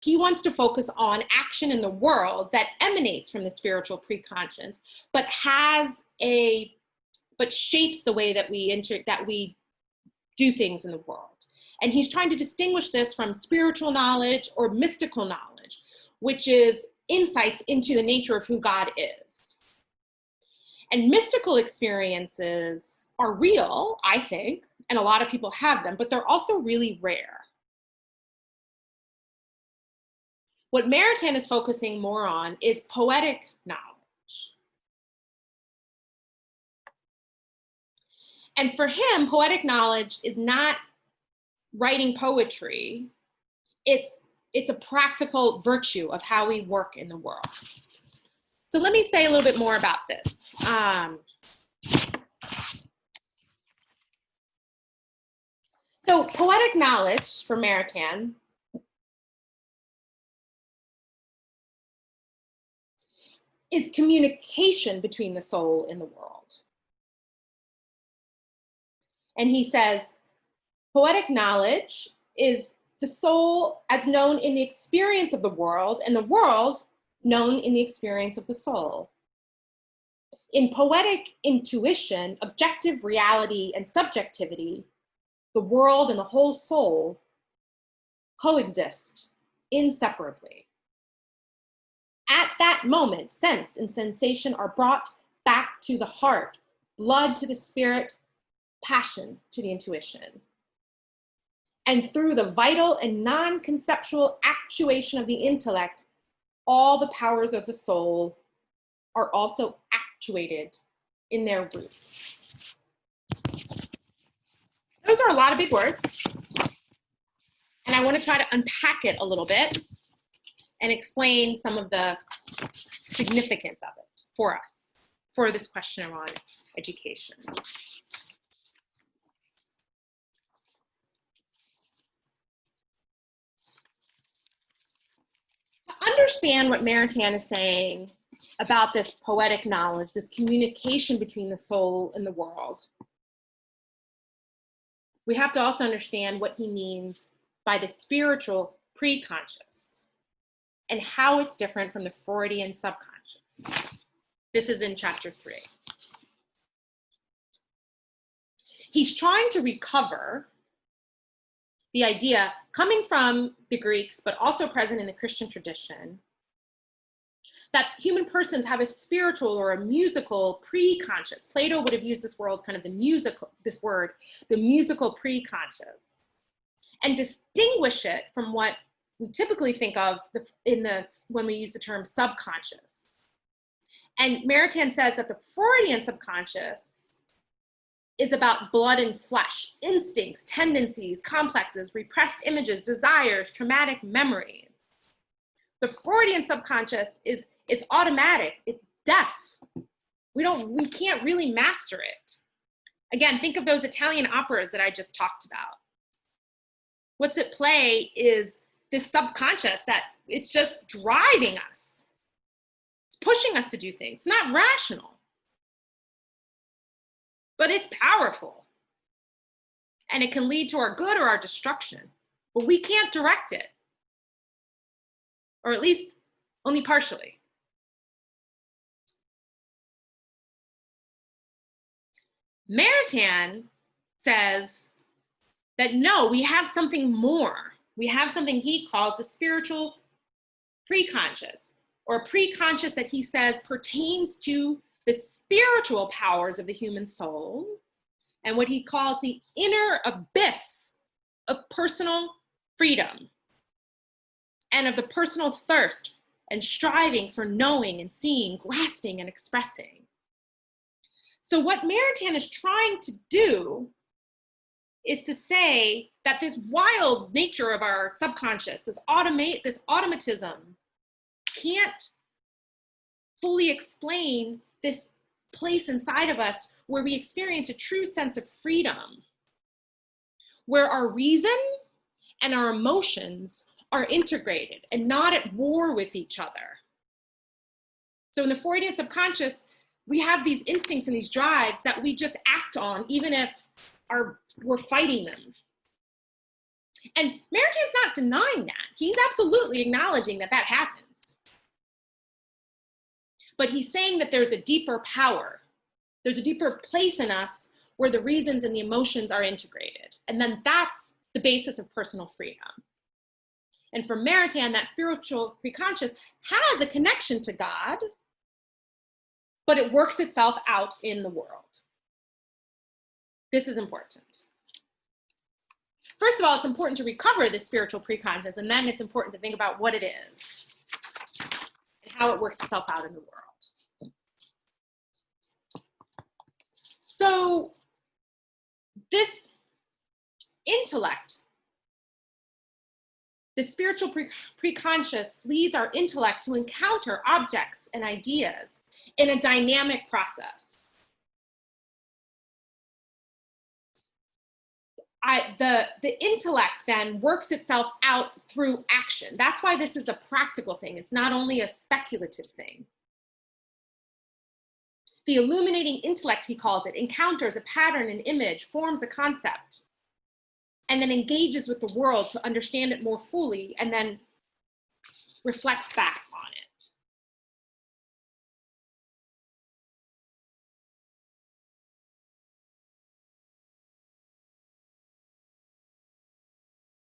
He wants to focus on action in the world that emanates from the spiritual preconscious, but shapes the way that we do things in the world. And he's trying to distinguish this from spiritual knowledge or mystical knowledge, which is insights into the nature of who God is. And mystical experiences are real, I think, and a lot of people have them, but they're also really rare. What Maritain is focusing more on is poetic knowledge. And for him, poetic knowledge is not writing poetry. It's a practical virtue of how we work in the world. So let me say a little bit more about this. So poetic knowledge for Maritain is communication between the soul and the world. And he says, poetic knowledge is the soul as known in the experience of the world, and the world known in the experience of the soul. In poetic intuition, objective reality and subjectivity, the world and the whole soul coexist inseparably. At that moment, sense and sensation are brought back to the heart, blood to the spirit, passion to the intuition. And through the vital and non-conceptual actuation of the intellect, all the powers of the soul are also actuated in their roots. Those are a lot of big words, and I want to try to unpack it a little bit and explain some of the significance of it for us, for this question around education. To understand what Maritain is saying about this poetic knowledge, this communication between the soul and the world, we have to also understand what he means by the spiritual preconscious and how it's different from the Freudian subconscious. This is in chapter 3. He's trying to recover the idea coming from the Greeks, but also present in the Christian tradition, that human persons have a spiritual or a musical preconscious. Plato would have used this word, the musical preconscious, and distinguish it from what we typically think of when we use the term subconscious. And Maritain says that the Freudian subconscious is about blood and flesh, instincts, tendencies, complexes, repressed images, desires, traumatic memories. The Freudian subconscious it's automatic, it's deaf. We can't really master it. Again, think of those Italian operas that I just talked about. What's at play is this subconscious that it's just driving us. It's pushing us to do things. It's not rational, but it's powerful. And it can lead to our good or our destruction, but we can't direct it, or at least only partially. Maritain says that no, we have something more. We have something he calls the spiritual preconscious, or preconscious that he says pertains to the spiritual powers of the human soul and what he calls the inner abyss of personal freedom and of the personal thirst and striving for knowing and seeing, grasping and expressing. So what Maritain is trying to do is to say that this wild nature of our subconscious, this automatism, can't fully explain this place inside of us where we experience a true sense of freedom, where our reason and our emotions are integrated and not at war with each other. So in the Freudian subconscious, we have these instincts and these drives that we just act on, even if we're fighting them. And Maritain's not denying that. He's absolutely acknowledging that that happens. But he's saying that there's a deeper power. There's a deeper place in us where the reasons and the emotions are integrated. And then that's the basis of personal freedom. And for Maritain, that spiritual preconscious has a connection to God, but it works itself out in the world. This is important. First of all, it's important to recover this spiritual preconscious, and then it's important to think about what it is and how it works itself out in the world. So this intellect, the spiritual preconscious leads our intellect to encounter objects and ideas in a dynamic process. The intellect then works itself out through action. That's why this is a practical thing. It's not only a speculative thing. The illuminating intellect, he calls it, encounters a pattern, an image, forms a concept, and then engages with the world to understand it more fully, and then reflects back